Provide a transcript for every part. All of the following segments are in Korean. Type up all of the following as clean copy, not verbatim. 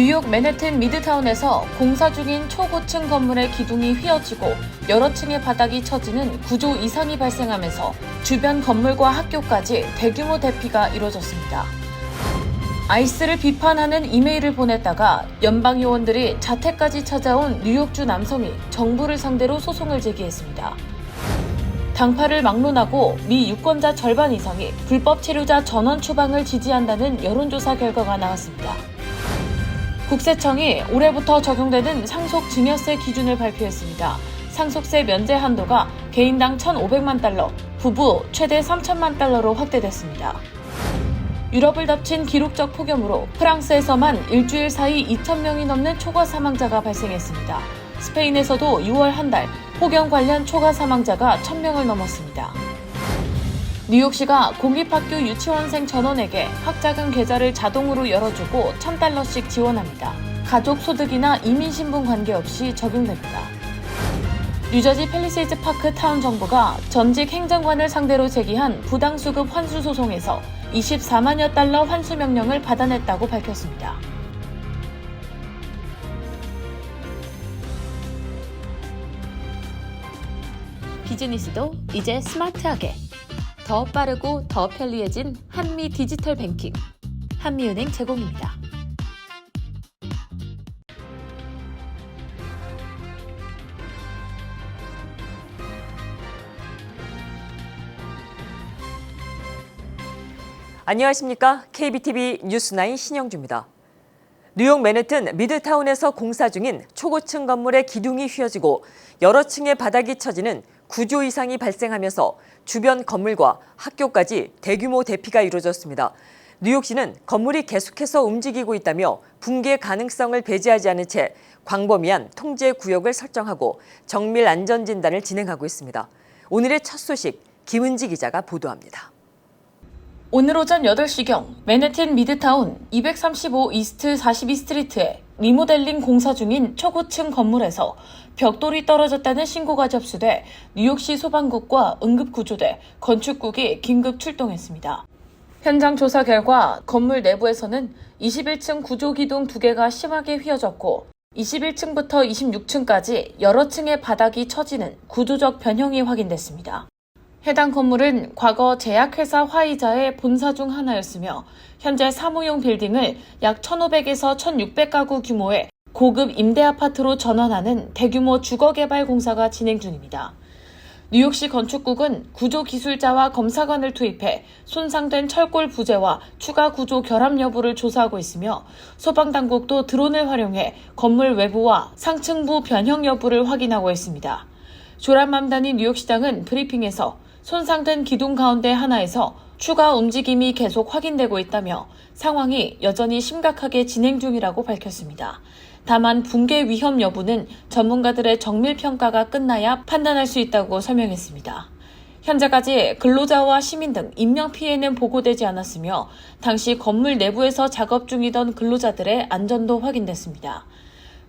뉴욕 맨해튼 미드타운에서 공사 중인 초고층 건물의 기둥이 휘어지고 여러 층의 바닥이 처지는 구조 이상이 발생하면서 주변 건물과 학교까지 대규모 대피가 이뤄졌습니다. 아이스를 비판하는 이메일을 보냈다가 연방 요원들이 자택까지 찾아온 뉴욕주 남성이 정부를 상대로 소송을 제기했습니다. 당파를 막론하고 미 유권자 절반 이상이 불법 체류자 전원 추방을 지지한다는 여론조사 결과가 나왔습니다. 국세청이 올해부터 적용되는 상속 증여세 기준을 발표했습니다. 상속세 면제 한도가 개인당 1,500만 달러, 부부 최대 3,000만 달러로 확대됐습니다. 유럽을 덮친 기록적 폭염으로 프랑스에서만 일주일 사이 2,000명이 넘는 초과 사망자가 발생했습니다. 스페인에서도 6월 한 달 폭염 관련 초과 사망자가 1,000명을 넘었습니다. 뉴욕시가 공립학교 유치원생 전원에게 학자금 계좌를 자동으로 열어주고 $1,000씩 지원합니다. 가족 소득이나 이민신분 관계없이 적용됩니다. 뉴저지 팰리세이드 파크 타운 정부가 전직 행정관을 상대로 제기한 부당수급 환수 소송에서 24만여 달러 환수 명령을 받아냈다고 밝혔습니다. 비즈니스도 이제 스마트하게 더 빠르고 더 편리해진 한미 디지털 뱅킹 한미은행 제공입니다. 안녕하십니까? KBTV 뉴스9 신영주입니다. 뉴욕 맨해튼 미드타운에서 공사 중인 초고층 건물의 기둥이 휘어지고 여러 층의 바닥이 처지는 구조 이상이 발생하면서 주변 건물과 학교까지 대규모 대피가 이루어졌습니다. 뉴욕시는 건물이 계속해서 움직이고 있다며 붕괴 가능성을 배제하지 않은 채 광범위한 통제 구역을 설정하고 정밀 안전 진단을 진행하고 있습니다. 오늘의 첫 소식 김은지 기자가 보도합니다. 오늘 오전 8시경 맨해튼 미드타운 235 이스트 42스트리트에 리모델링 공사 중인 초고층 건물에서 벽돌이 떨어졌다는 신고가 접수돼 뉴욕시 소방국과 응급구조대, 건축국이 긴급 출동했습니다. 현장 조사 결과 건물 내부에서는 21층 구조기둥 2개가 심하게 휘어졌고 21층부터 26층까지 여러 층의 바닥이 처지는 구조적 변형이 확인됐습니다. 해당 건물은 과거 제약회사 화이자의 본사 중 하나였으며 현재 사무용 빌딩을 약 1,500에서 1,600가구 규모의 고급 임대아파트로 전환하는 대규모 주거개발 공사가 진행 중입니다. 뉴욕시 건축국은 구조기술자와 검사관을 투입해 손상된 철골 부재와 추가 구조 결함 여부를 조사하고 있으며 소방당국도 드론을 활용해 건물 외부와 상층부 변형 여부를 확인하고 있습니다. 조란 맘다니 뉴욕시장은 브리핑에서 손상된 기둥 가운데 하나에서 추가 움직임이 계속 확인되고 있다며 상황이 여전히 심각하게 진행 중이라고 밝혔습니다. 다만 붕괴 위험 여부는 전문가들의 정밀 평가가 끝나야 판단할 수 있다고 설명했습니다. 현재까지 근로자와 시민 등 인명피해는 보고되지 않았으며 당시 건물 내부에서 작업 중이던 근로자들의 안전도 확인됐습니다.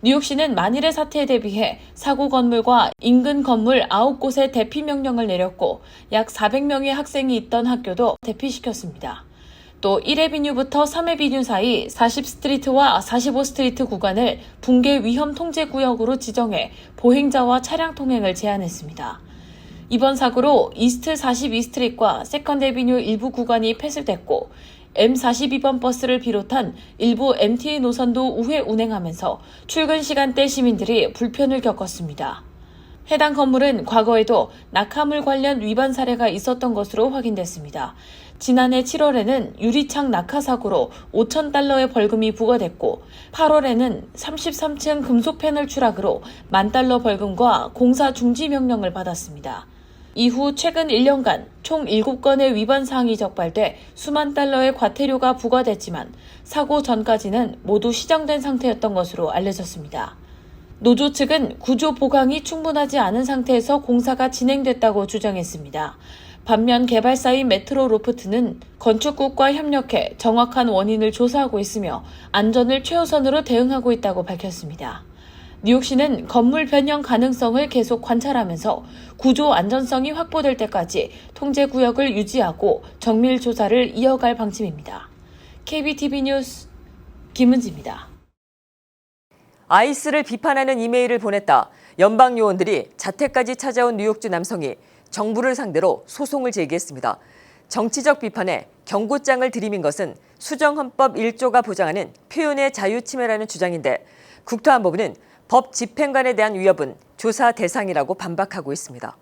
뉴욕시는 만일의 사태에 대비해 사고 건물과 인근 건물 9곳에 대피 명령을 내렸고 약 400명의 학생이 있던 학교도 대피시켰습니다. 또 1에비뉴부터 3에비뉴 사이 40스트리트와 45스트리트 구간을 붕괴 위험 통제 구역으로 지정해 보행자와 차량 통행을 제한했습니다. 이번 사고로 이스트 42스트리트과 세컨드에비뉴 일부 구간이 폐쇄됐고 M42번 버스를 비롯한 일부 MTA 노선도 우회 운행하면서 출근 시간대 시민들이 불편을 겪었습니다. 해당 건물은 과거에도 낙하물 관련 위반 사례가 있었던 것으로 확인됐습니다. 지난해 7월에는 유리창 낙하 사고로 $5,000의 벌금이 부과됐고 8월에는 33층 금속 패널 추락으로 $10,000 벌금과 공사 중지 명령을 받았습니다. 이후 최근 1년간 총 7건의 위반 사항이 적발돼 수만 달러의 과태료가 부과됐지만 사고 전까지는 모두 시정된 상태였던 것으로 알려졌습니다. 노조 측은 구조 보강이 충분하지 않은 상태에서 공사가 진행됐다고 주장했습니다. 반면 개발사인 메트로 로프트는 건축국과 협력해 정확한 원인을 조사하고 있으며 안전을 최우선으로 대응하고 있다고 밝혔습니다. 뉴욕시는 건물 변형 가능성을 계속 관찰하면서 구조 안전성이 확보될 때까지 통제 구역을 유지하고 정밀 조사를 이어갈 방침입니다. KBTV 뉴스 김은지입니다. 아이스를 비판하는 이메일을 보냈다. 연방 요원들이 자택까지 찾아온 뉴욕주 남성이 정부를 상대로 소송을 제기했습니다. 정치적 비판에 경고장을 들이민 것은 수정헌법 1조가 보장하는 표현의 자유 침해라는 주장인데 국토안보부는 법 집행관에 대한 위협은 조사 대상이라고 반박하고 있습니다.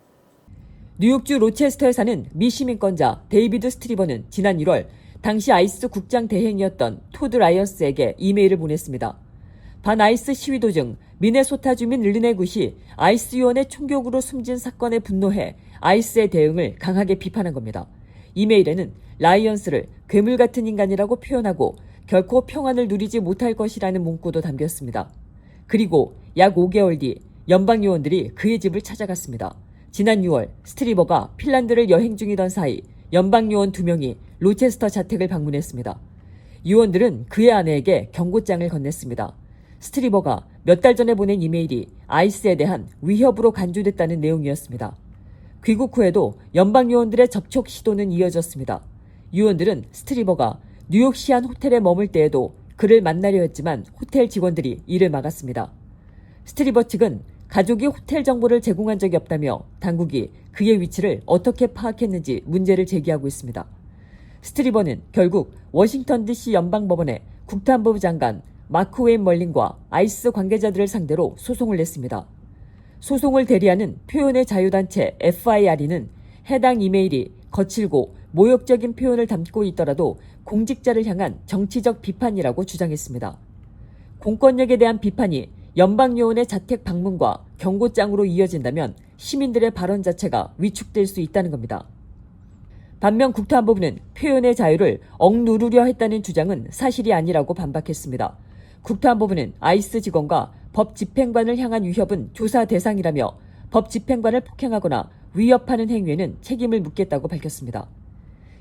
뉴욕주 로체스터에 사는 미 시민권자 데이비드 스트리버는 지난 1월 당시 아이스 국장 대행이었던 토드 라이어스에게 이메일을 보냈습니다. 반아이스 시위 도중 미네소타 주민 릴리네굿이 아이스 요원의 총격으로 숨진 사건에 분노해 아이스의 대응을 강하게 비판한 겁니다. 이메일에는 라이언스를 괴물 같은 인간이라고 표현하고 결코 평안을 누리지 못할 것이라는 문구도 담겼습니다. 그리고 약 5개월 뒤 연방 요원들이 그의 집을 찾아갔습니다. 지난 6월 스트리버가 핀란드를 여행 중이던 사이 연방 요원 2명이 로체스터 자택을 방문했습니다. 요원들은 그의 아내에게 경고장을 건넸습니다. 스트리버가 몇 달 전에 보낸 이메일이 아이스에 대한 위협으로 간주됐다는 내용이었습니다. 귀국 후에도 연방 요원들의 접촉 시도는 이어졌습니다. 요원들은 스트리버가 뉴욕시 한 호텔에 머물 때에도 그를 만나려 했지만 호텔 직원들이 이를 막았습니다. 스트리버 측은 가족이 호텔 정보를 제공한 적이 없다며 당국이 그의 위치를 어떻게 파악했는지 문제를 제기하고 있습니다. 스트리버는 결국 워싱턴 DC 연방법원에 국토안보부 장관 마크 웨인 멀린과 아이스 관계자들을 상대로 소송을 냈습니다. 소송을 대리하는 표현의 자유단체 FIRE는 해당 이메일이 거칠고 모욕적인 표현을 담고 있더라도 공직자를 향한 정치적 비판이라고 주장했습니다. 공권력에 대한 비판이 연방요원의 자택 방문과 경고장으로 이어진다면 시민들의 발언 자체가 위축될 수 있다는 겁니다. 반면 국토안보부는 표현의 자유를 억누르려 했다는 주장은 사실이 아니라고 반박했습니다. 국토안보부는 아이스 직원과 법 집행관을 향한 위협은 조사 대상이라며 법 집행관을 폭행하거나 위협하는 행위에는 책임을 묻겠다고 밝혔습니다.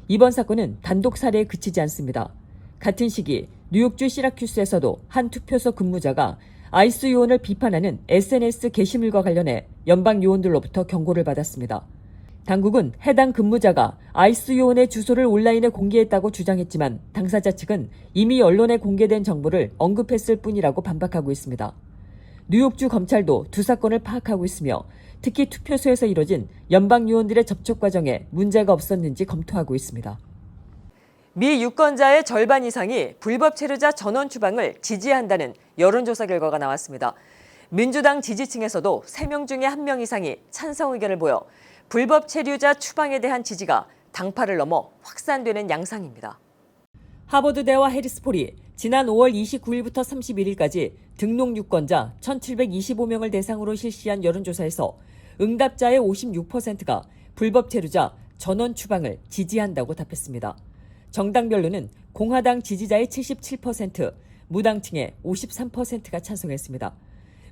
이번 사건은 단독 사례에 그치지 않습니다. 같은 시기 뉴욕주 시라큐스에서도 한 투표소 근무자가 아이스 요원을 비판하는 SNS 게시물과 관련해 연방 요원들로부터 경고를 받았습니다. 당국은 해당 근무자가 아이스 요원의 주소를 온라인에 공개했다고 주장했지만 당사자 측은 이미 언론에 공개된 정보를 언급했을 뿐이라고 반박하고 있습니다. 뉴욕주 검찰도 두 사건을 파악하고 있으며 특히 투표소에서 이뤄진 연방 요원들의 접촉 과정에 문제가 없었는지 검토하고 있습니다. 미 유권자의 절반 이상이 불법 체류자 전원 추방을 지지한다는 여론조사 결과가 나왔습니다. 민주당 지지층에서도 3명 중에 1명 이상이 찬성 의견을 보여 불법 체류자 추방에 대한 지지가 당파를 넘어 확산되는 양상입니다. 하버드대와 해리스폴이 지난 5월 29일부터 31일까지 등록 유권자 1,725명을 대상으로 실시한 여론조사에서 응답자의 56%가 불법 체류자 전원 추방을 지지한다고 답했습니다. 정당별로는 공화당 지지자의 77%, 무당층의 53%가 찬성했습니다.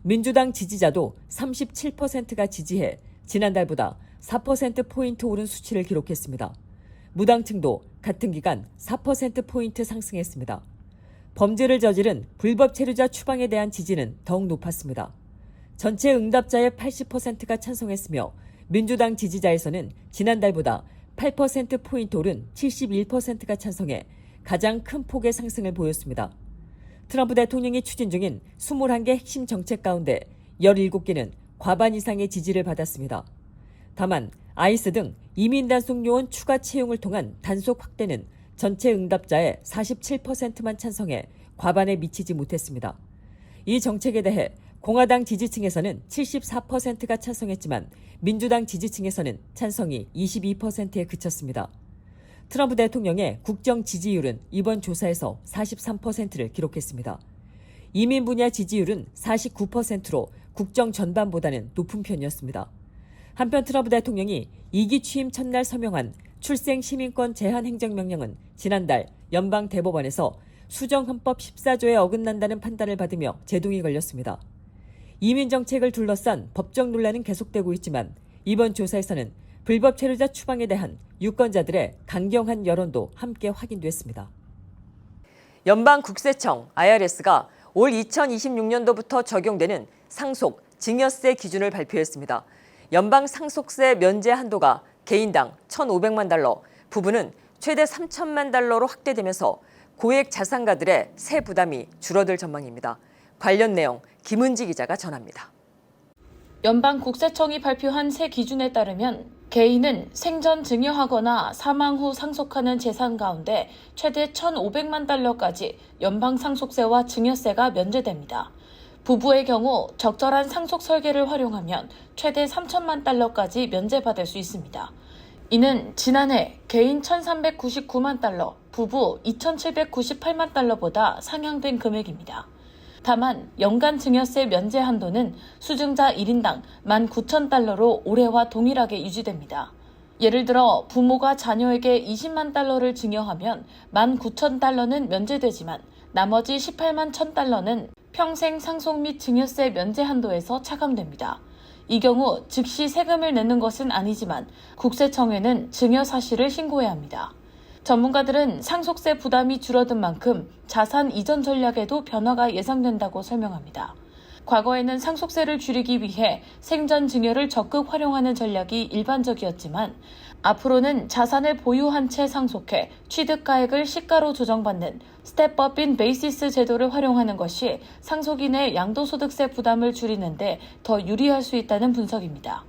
민주당 지지자도 37%가 지지해 지난달보다 4%포인트 오른 수치를 기록했습니다. 무당층도 같은 기간 4%포인트 상승했습니다. 범죄를 저지른 불법 체류자 추방에 대한 지지는 더욱 높았습니다. 전체 응답자의 80%가 찬성했으며 민주당 지지자에서는 지난달보다 8%포인트 오른 71%가 찬성해 가장 큰 폭의 상승을 보였습니다. 트럼프 대통령이 추진 중인 21개 핵심 정책 가운데 17개는 과반 이상의 지지를 받았습니다. 다만 아이스 등 이민 단속 요원 추가 채용을 통한 단속 확대는 전체 응답자의 47%만 찬성해 과반에 미치지 못했습니다. 이 정책에 대해 공화당 지지층에서는 74%가 찬성했지만 민주당 지지층에서는 찬성이 22%에 그쳤습니다. 트럼프 대통령의 국정 지지율은 이번 조사에서 43%를 기록했습니다. 이민 분야 지지율은 49%로 국정 전반보다는 높은 편이었습니다. 한편 트럼프 대통령이 2기 취임 첫날 서명한 출생 시민권 제한 행정명령은 지난달 연방 대법원에서 수정헌법 14조에 어긋난다는 판단을 받으며 제동이 걸렸습니다. 이민 정책을 둘러싼 법적 논란은 계속되고 있지만 이번 조사에서는 불법 체류자 추방에 대한 유권자들의 강경한 여론도 함께 확인됐습니다. 연방국세청 IRS가 올 2026년도부터 적용되는 상속, 증여세 기준을 발표했습니다. 연방 상속세 면제 한도가 개인당 1,500만 달러, 부부는 최대 3,000만 달러로 확대되면서 고액 자산가들의 세 부담이 줄어들 전망입니다. 관련 내용 김은지 기자가 전합니다. 연방국세청이 발표한 새 기준에 따르면 개인은 생전 증여하거나 사망 후 상속하는 재산 가운데 최대 1,500만 달러까지 연방 상속세와 증여세가 면제됩니다. 부부의 경우 적절한 상속 설계를 활용하면 최대 3천만 달러까지 면제받을 수 있습니다. 이는 지난해 개인 1,399만 달러, 부부 2,798만 달러보다 상향된 금액입니다. 다만 연간 증여세 면제 한도는 수증자 1인당 19,000달러로 올해와 동일하게 유지됩니다. 예를 들어 부모가 자녀에게 20만 달러를 증여하면 19,000달러는 면제되지만 나머지 18만 1,000달러는 평생 상속 및 증여세 면제 한도에서 차감됩니다. 이 경우 즉시 세금을 내는 것은 아니지만 국세청에는 증여 사실을 신고해야 합니다. 전문가들은 상속세 부담이 줄어든 만큼 자산 이전 전략에도 변화가 예상된다고 설명합니다. 과거에는 상속세를 줄이기 위해 생전 증여를 적극 활용하는 전략이 일반적이었지만 앞으로는 자산을 보유한 채 상속해 취득가액을 시가로 조정받는 스텝업 인 베이시스 제도를 활용하는 것이 상속인의 양도소득세 부담을 줄이는 데 더 유리할 수 있다는 분석입니다.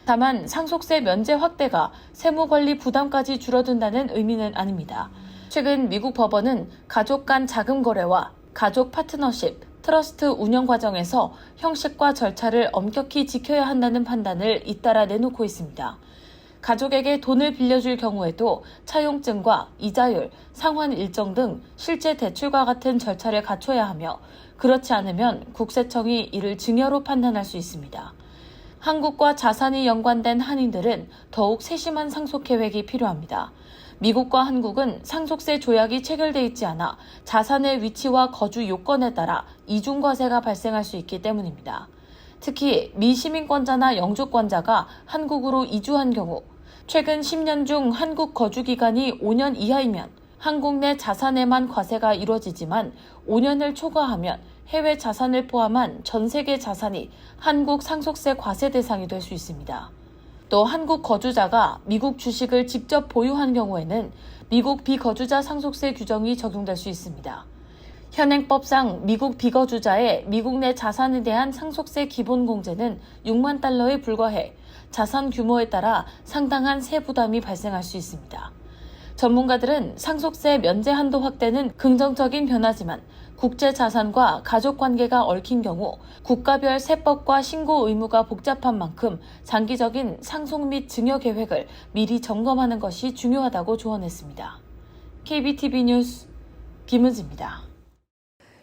다만 상속세 면제 확대가 세무관리 부담까지 줄어든다는 의미는 아닙니다. 최근 미국 법원은 가족 간 자금 거래와 가족 파트너십, 트러스트 운영 과정에서 형식과 절차를 엄격히 지켜야 한다는 판단을 잇따라 내놓고 있습니다. 가족에게 돈을 빌려줄 경우에도 차용증과 이자율, 상환 일정 등 실제 대출과 같은 절차를 갖춰야 하며 그렇지 않으면 국세청이 이를 증여로 판단할 수 있습니다. 한국과 자산이 연관된 한인들은 더욱 세심한 상속 계획이 필요합니다. 미국과 한국은 상속세 조약이 체결돼 있지 않아 자산의 위치와 거주 요건에 따라 이중과세가 발생할 수 있기 때문입니다. 특히 미시민권자나 영주권자가 한국으로 이주한 경우 최근 10년 중 한국 거주 기간이 5년 이하이면 한국 내 자산에만 과세가 이루어지지만 5년을 초과하면 해외 자산을 포함한 전 세계 자산이 한국 상속세 과세 대상이 될 수 있습니다. 또 한국 거주자가 미국 주식을 직접 보유한 경우에는 미국 비거주자 상속세 규정이 적용될 수 있습니다. 현행법상 미국 비거주자의 미국 내 자산에 대한 상속세 기본 공제는 6만 달러에 불과해 자산 규모에 따라 상당한 세 부담이 발생할 수 있습니다. 전문가들은 상속세 면제 한도 확대는 긍정적인 변화지만 국제 자산과 가족 관계가 얽힌 경우 국가별 세법과 신고 의무가 복잡한 만큼 장기적인 상속 및 증여 계획을 미리 점검하는 것이 중요하다고 조언했습니다. KBTV 뉴스 김은지입니다.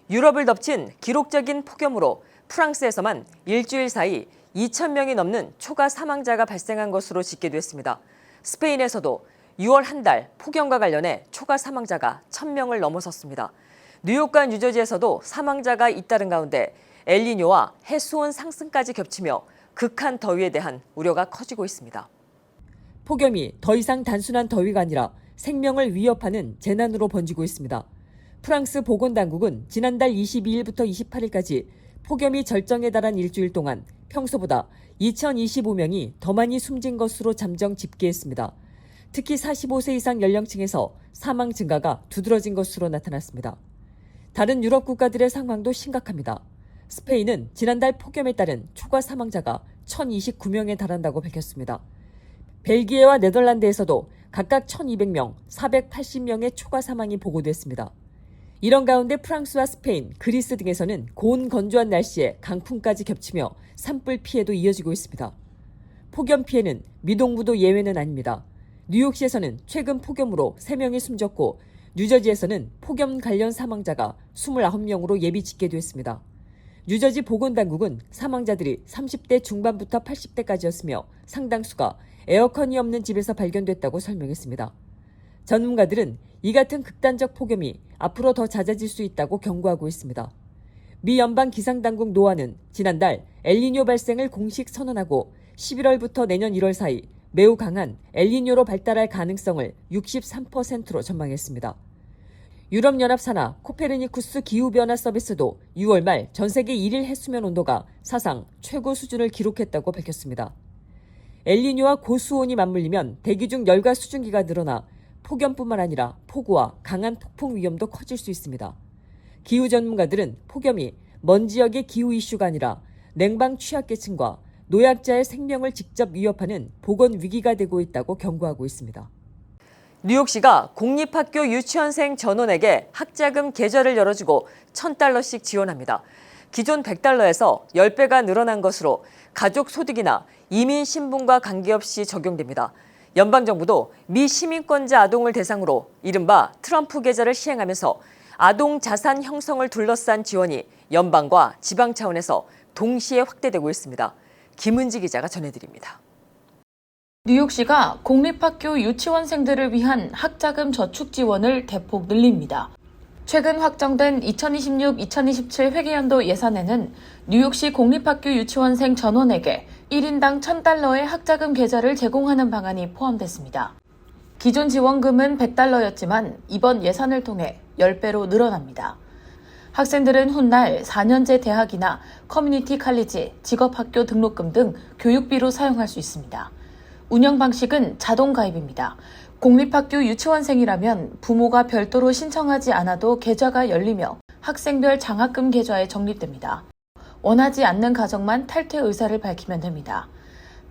유럽을 덮친 기록적인 폭염으로 프랑스에서만 일주일 사이 2,000명이 넘는 초가 사망자가 발생한 것으로 집계됐습니다. 스페인에서도 6월 한 달 폭염과 관련해 초가 사망자가 1,000명을 넘어섰습니다. 뉴욕과 뉴저지에서도 사망자가 잇따른 가운데 엘니뇨와 해수온 상승까지 겹치며 극한 더위에 대한 우려가 커지고 있습니다. 폭염이 더 이상 단순한 더위가 아니라 생명을 위협하는 재난으로 번지고 있습니다. 프랑스 보건당국은 지난달 22일부터 28일까지 폭염이 절정에 달한 일주일 동안 평소보다 2,025명이 더 많이 숨진 것으로 잠정 집계했습니다. 특히 45세 이상 연령층에서 사망 증가가 두드러진 것으로 나타났습니다. 다른 유럽 국가들의 상황도 심각합니다. 스페인은 지난달 폭염에 따른 초과 사망자가 1,029명에 달한다고 밝혔습니다. 벨기에와 네덜란드에서도 각각 1,200명, 480명의 초과 사망이 보고됐습니다. 이런 가운데 프랑스와 스페인, 그리스 등에서는 고온 건조한 날씨에 강풍까지 겹치며 산불 피해도 이어지고 있습니다. 폭염 피해는 미동부도 예외는 아닙니다. 뉴욕시에서는 최근 폭염으로 3명이 숨졌고 뉴저지에서는 폭염 관련 사망자가 29명으로 예비 집계됐습니다. 뉴저지 보건당국은 사망자들이 30대 중반부터 80대까지였으며 상당수가 에어컨이 없는 집에서 발견됐다고 설명했습니다. 전문가들은 이 같은 극단적 폭염이 앞으로 더 잦아질 수 있다고 경고하고 있습니다. 미 연방 기상당국 노아는 지난달 엘니뇨 발생을 공식 선언하고 11월부터 내년 1월 사이 매우 강한 엘니뇨로 발달할 가능성을 63%로 전망했습니다. 유럽연합 산하 코페르니쿠스 기후변화 서비스도 6월 말 전 세계 1일 해수면 온도가 사상 최고 수준을 기록했다고 밝혔습니다. 엘니뇨와 고수온이 맞물리면 대기 중 열과 수증기가 늘어나 폭염뿐만 아니라 폭우와 강한 폭풍 위험도 커질 수 있습니다. 기후 전문가들은 폭염이 먼 지역의 기후 이슈가 아니라 냉방 취약계층과 노약자의 생명을 직접 위협하는 보건 위기가 되고 있다고 경고하고 있습니다. 뉴욕시가 공립학교 유치원생 전원에게 학자금 계좌를 열어주고 $1,000씩 지원합니다. 기존 $100에서 10배가 늘어난 것으로 가족 소득이나 이민 신분과 관계없이 적용됩니다. 연방정부도 미시민권자 아동을 대상으로 이른바 트럼프 계좌를 시행하면서 아동 자산 형성을 둘러싼 지원이 연방과 지방 차원에서 동시에 확대되고 있습니다. 김은지 기자가 전해드립니다. 뉴욕시가 공립학교 유치원생들을 위한 학자금 저축 지원을 대폭 늘립니다. 최근 확정된 2026-2027 회계연도 예산에는 뉴욕시 공립학교 유치원생 전원에게 1인당 $1,000의 학자금 계좌를 제공하는 방안이 포함됐습니다. 기존 지원금은 $100였지만 이번 예산을 통해 10배로 늘어납니다. 학생들은 훗날 4년제 대학이나 커뮤니티 칼리지, 직업학교 등록금 등 교육비로 사용할 수 있습니다. 운영 방식은 자동 가입입니다. 공립학교 유치원생이라면 부모가 별도로 신청하지 않아도 계좌가 열리며 학생별 장학금 계좌에 적립됩니다. 원하지 않는 가정만 탈퇴 의사를 밝히면 됩니다.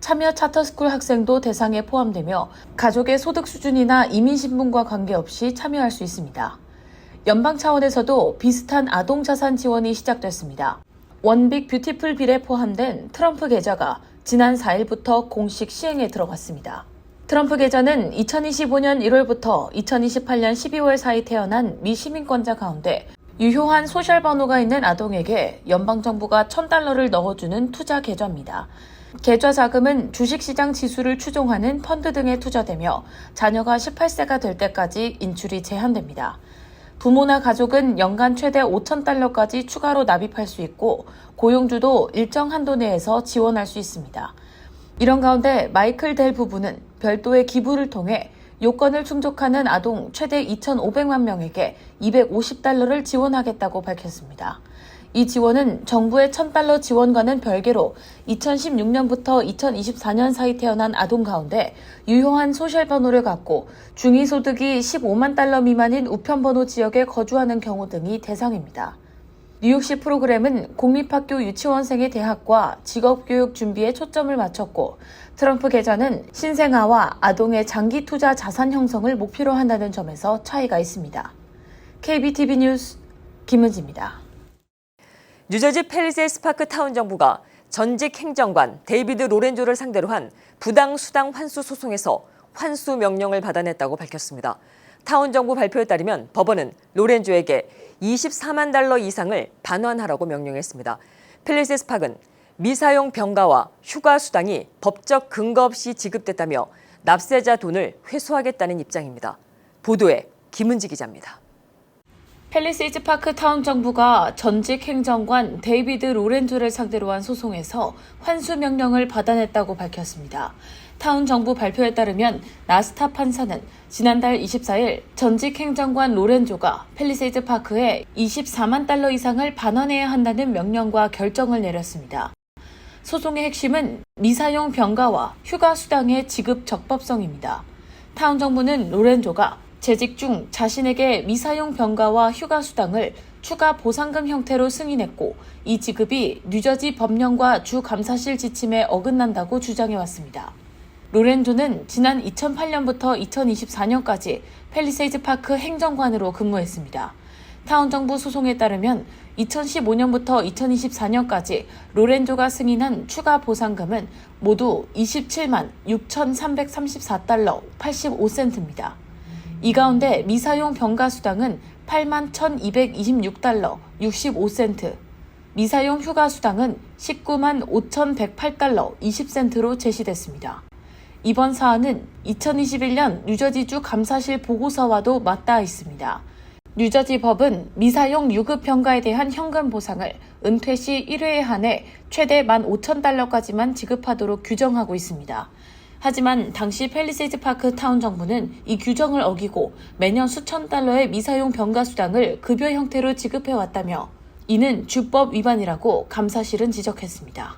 참여 차터스쿨 학생도 대상에 포함되며 가족의 소득 수준이나 이민 신분과 관계없이 참여할 수 있습니다. 연방 차원에서도 비슷한 아동 자산 지원이 시작됐습니다. 원빅 뷰티풀 빌에 포함된 트럼프 계좌가 지난 4일부터 공식 시행에 들어갔습니다. 트럼프 계좌는 2025년 1월부터 2028년 12월 사이 태어난 미 시민권자 가운데 유효한 소셜 번호가 있는 아동에게 연방정부가 $1,000를 넣어주는 투자 계좌입니다. 계좌 자금은 주식시장 지수를 추종하는 펀드 등에 투자되며 자녀가 18세가 될 때까지 인출이 제한됩니다. 부모나 가족은 연간 최대 $5,000까지 추가로 납입할 수 있고 고용주도 일정 한도 내에서 지원할 수 있습니다. 이런 가운데 마이클 델 부부는 별도의 기부를 통해 요건을 충족하는 아동 최대 2,500만 명에게 $250를 지원하겠다고 밝혔습니다. 이 지원은 정부의 $1,000 지원과는 별개로 2016년부터 2024년 사이 태어난 아동 가운데 유효한 소셜 번호를 갖고 중위소득이 $15만 미만인 우편번호 지역에 거주하는 경우 등이 대상입니다. 뉴욕시 프로그램은 공립학교 유치원생의 대학과 직업교육 준비에 초점을 맞췄고 트럼프 계좌는 신생아와 아동의 장기 투자 자산 형성을 목표로 한다는 점에서 차이가 있습니다. KBTV 뉴스 김은지입니다. 뉴저지 팰리세이드 파크 타운 정부가 전직 행정관 데이비드 로렌조를 상대로 한 부당 수당 환수 소송에서 환수 명령을 받아냈다고 밝혔습니다. 타운 정부 발표에 따르면 법원은 로렌조에게 $24만 이상을 반환하라고 명령했습니다. 팰리세이드 파크는 미사용 병가와 휴가 수당이 법적 근거 없이 지급됐다며 납세자 돈을 회수하겠다는 입장입니다. 보도에 김은지 기자입니다. 팰리세이드 파크 타운 정부가 전직 행정관 데이비드 로렌조를 상대로 한 소송에서 환수 명령을 받아냈다고 밝혔습니다. 타운 정부 발표에 따르면 나스타 판사는 지난달 24일 전직 행정관 로렌조가 팰리세이드 파크에 $24만 이상을 반환해야 한다는 명령과 결정을 내렸습니다. 소송의 핵심은 미사용 병가와 휴가 수당의 지급 적법성입니다. 타운 정부는 로렌조가 재직 중 자신에게 미사용 병가와 휴가 수당을 추가 보상금 형태로 승인했고 이 지급이 뉴저지 법령과 주 감사실 지침에 어긋난다고 주장해왔습니다. 로렌조는 지난 2008년부터 2024년까지 팰리세이드 파크 행정관으로 근무했습니다. 타운 정부 소송에 따르면 2015년부터 2024년까지 로렌조가 승인한 추가 보상금은 모두 $27만 6,334 85센트입니다. 이 가운데 미사용 병가 수당은 $8만 1,226 65센트, 미사용 휴가 수당은 $19만 5,108 20센트로 제시됐습니다. 이번 사안은 2021년 뉴저지주 감사실 보고서와도 맞닿아 있습니다. 뉴저지 법은 미사용 유급 병가에 대한 현금 보상을 은퇴 시 1회에 한해 최대 $15,000까지만 지급하도록 규정하고 있습니다. 하지만 당시 팰리세이드 파크 타운 정부는 이 규정을 어기고 매년 수천 달러의 미사용 병가 수당을 급여 형태로 지급해왔다며 이는 주법 위반이라고 감사실은 지적했습니다.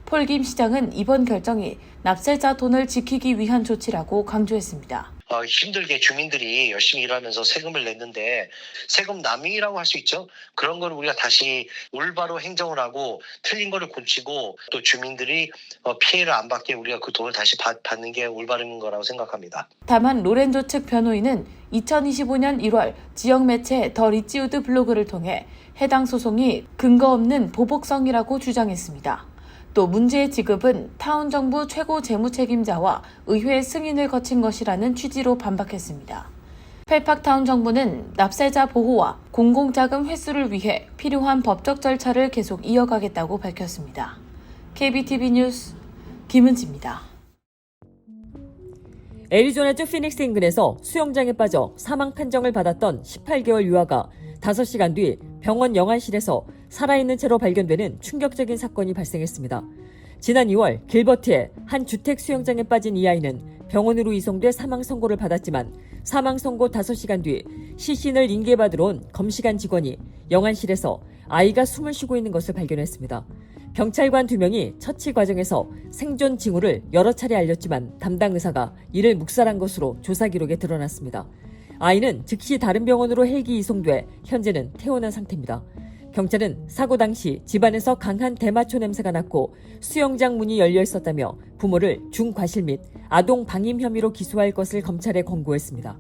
폴 김 시장은 이번 결정이 납세자 돈을 지키기 위한 조치라고 강조했습니다. 힘들게 주민들이 열심히 일하면서 세금을 냈는데 세금 남용이라고 할 수 있죠. 그런 걸 우리가 다시 올바로 행정을 하고 틀린 거를 고치고 또 주민들이 피해를 안 받게 우리가 그 돈을 다시 받는 게 올바른 거라고 생각합니다. 다만 로렌조 측 변호인은 2025년 1월 지역 매체 더 리치우드 블로그를 통해 해당 소송이 근거 없는 보복성이라고 주장했습니다. 또 문제의 지급은 타운 정부 최고 재무 책임자와 의회 승인을 거친 것이라는 취지로 반박했습니다. 펠팍타운 정부는 납세자 보호와 공공자금 회수를 위해 필요한 법적 절차를 계속 이어가겠다고 밝혔습니다. KBTV 뉴스 김은지입니다. 애리조나주 피닉스 인근에서 수영장에 빠져 사망 판정을 받았던 18개월 유아가 5시간 뒤 병원 영안실에서 살아있는 채로 발견되는 충격적인 사건이 발생했습니다. 지난 2월 길버트의 한 주택 수영장에 빠진 이 아이는 병원으로 이송돼 사망 선고를 받았지만 사망 선고 5시간 뒤 시신을 인계받으러 온 검시관 직원이 영안실에서 아이가 숨을 쉬고 있는 것을 발견했습니다. 경찰관 2명이 처치 과정에서 생존 징후를 여러 차례 알렸지만 담당 의사가 이를 묵살한 것으로 조사 기록에 드러났습니다. 아이는 즉시 다른 병원으로 헬기 이송돼 현재는 퇴원한 상태입니다. 경찰은 사고 당시 집안에서 강한 대마초 냄새가 났고 수영장 문이 열려 있었다며 부모를 중과실 및 아동 방임 혐의로 기소할 것을 검찰에 권고했습니다.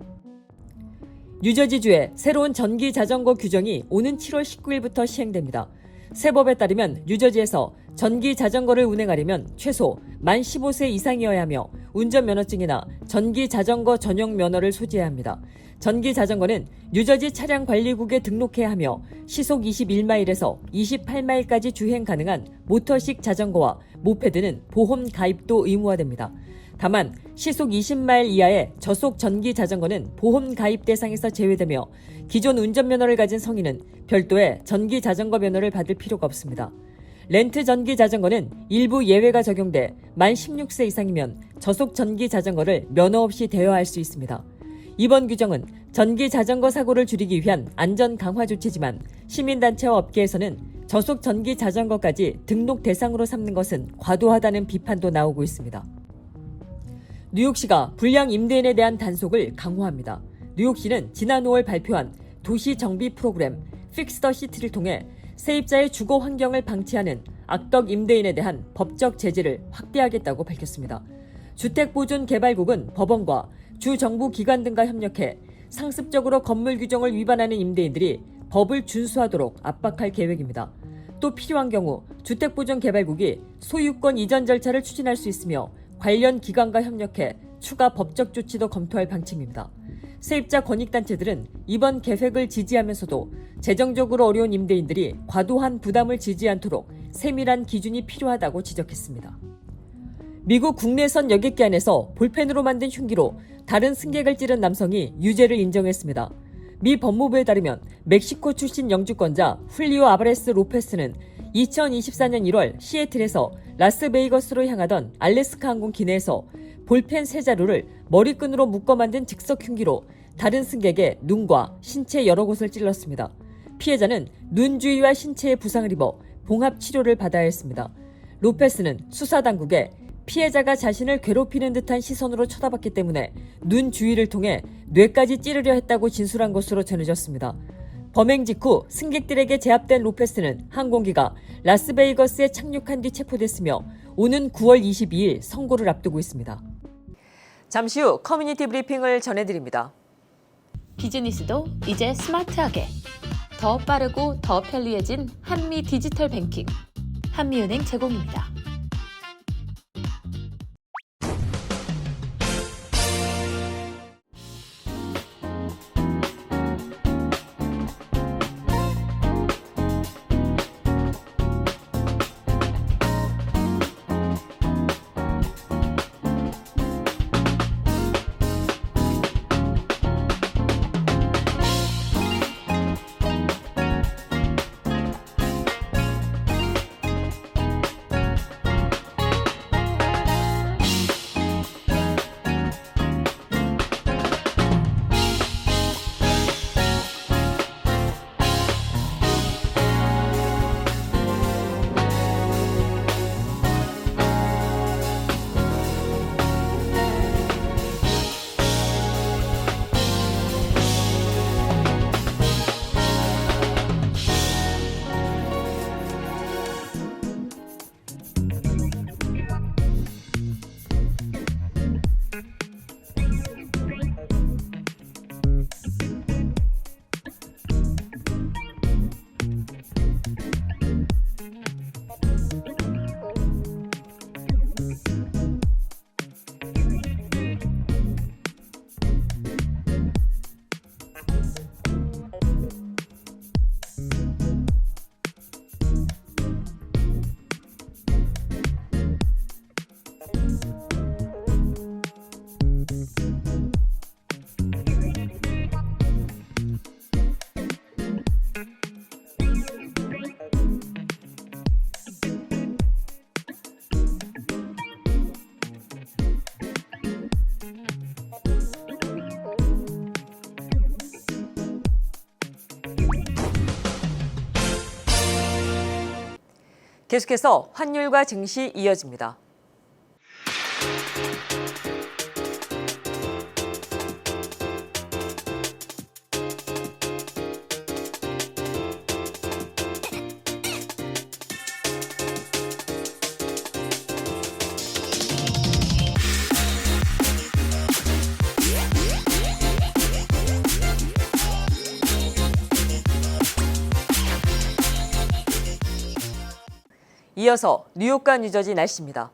뉴저지주의 새로운 전기 자전거 규정이 오는 7월 19일부터 시행됩니다. 새 법에 따르면 뉴저지에서 전기 자전거를 운행하려면 최소 만 15세 이상이어야 하며 운전면허증이나 전기 자전거 전용 면허를 소지해야 합니다. 전기 자전거는 뉴저지 차량관리국에 등록해야 하며 시속 21마일에서 28마일까지 주행 가능한 모터식 자전거와 모페드는 보험 가입도 의무화됩니다. 다만 시속 20마일 이하의 저속 전기 자전거는 보험 가입 대상에서 제외되며 기존 운전면허를 가진 성인은 별도의 전기 자전거 면허를 받을 필요가 없습니다. 렌트 전기 자전거는 일부 예외가 적용돼 만 16세 이상이면 저속 전기 자전거를 면허 없이 대여할 수 있습니다. 이번 규정은 전기 자전거 사고를 줄이기 위한 안전 강화 조치지만 시민단체와 업계에서는 저속 전기 자전거까지 등록 대상으로 삼는 것은 과도하다는 비판도 나오고 있습니다. 뉴욕시가 불량 임대인에 대한 단속을 강화합니다. 뉴욕시는 지난 5월 발표한 도시 정비 프로그램 픽스 더 시티를 통해 세입자의 주거 환경을 방치하는 악덕 임대인에 대한 법적 제재를 확대하겠다고 밝혔습니다. 주택보존개발국은 법원과 주정부 기관 등과 협력해 상습적으로 건물 규정을 위반하는 임대인들이 법을 준수하도록 압박할 계획입니다. 또 필요한 경우 주택보존개발국이 소유권 이전 절차를 추진할 수 있으며 관련 기관과 협력해 추가 법적 조치도 검토할 방침입니다. 세입자 권익단체들은 이번 계획을 지지하면서도 재정적으로 어려운 임대인들이 과도한 부담을 지지 않도록 세밀한 기준이 필요하다고 지적했습니다. 미국 국내선 여객기 안에서 볼펜으로 만든 흉기로 다른 승객을 찌른 남성이 유죄를 인정했습니다. 미 법무부에 따르면 멕시코 출신 영주권자 훌리오 아바레스 로페스는 2024년 1월 시애틀에서 라스베이거스로 향하던 알래스카 항공 기내에서 볼펜 세 자루를 머리끈으로 묶어 만든 즉석 흉기로 다른 승객의 눈과 신체 여러 곳을 찔렀습니다. 피해자는 눈 주위와 신체에 부상을 입어 봉합 치료를 받아야 했습니다. 로페스는 수사당국에 피해자가 자신을 괴롭히는 듯한 시선으로 쳐다봤기 때문에 눈 주위를 통해 뇌까지 찌르려 했다고 진술한 것으로 전해졌습니다. 범행 직후 승객들에게 제압된 로페스는 항공기가 라스베이거스에 착륙한 뒤 체포됐으며 오는 9월 22일 선고를 앞두고 있습니다. 잠시 후 커뮤니티 브리핑을 전해드립니다. 비즈니스도 이제 스마트하게 더 빠르고 더 편리해진 한미 디지털 뱅킹 한미은행 제공입니다. 계속해서 환율과 증시 이어집니다. 이어서 뉴욕과 뉴저지 날씨입니다.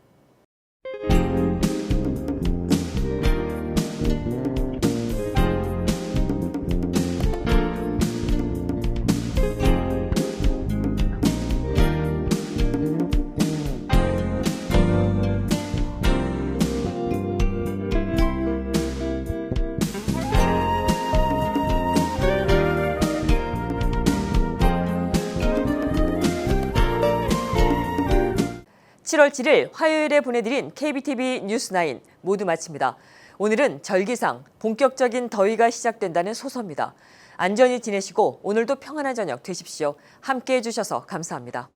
(7월 7일) 화요일에 보내드린 KBTV 뉴스9 모두 마칩니다. 오늘은 절기상 본격적인 더위가 시작된다는 소서입니다. 안전히 지내시고 오늘도 평안한 저녁 되십시오. 함께해 주셔서 감사합니다.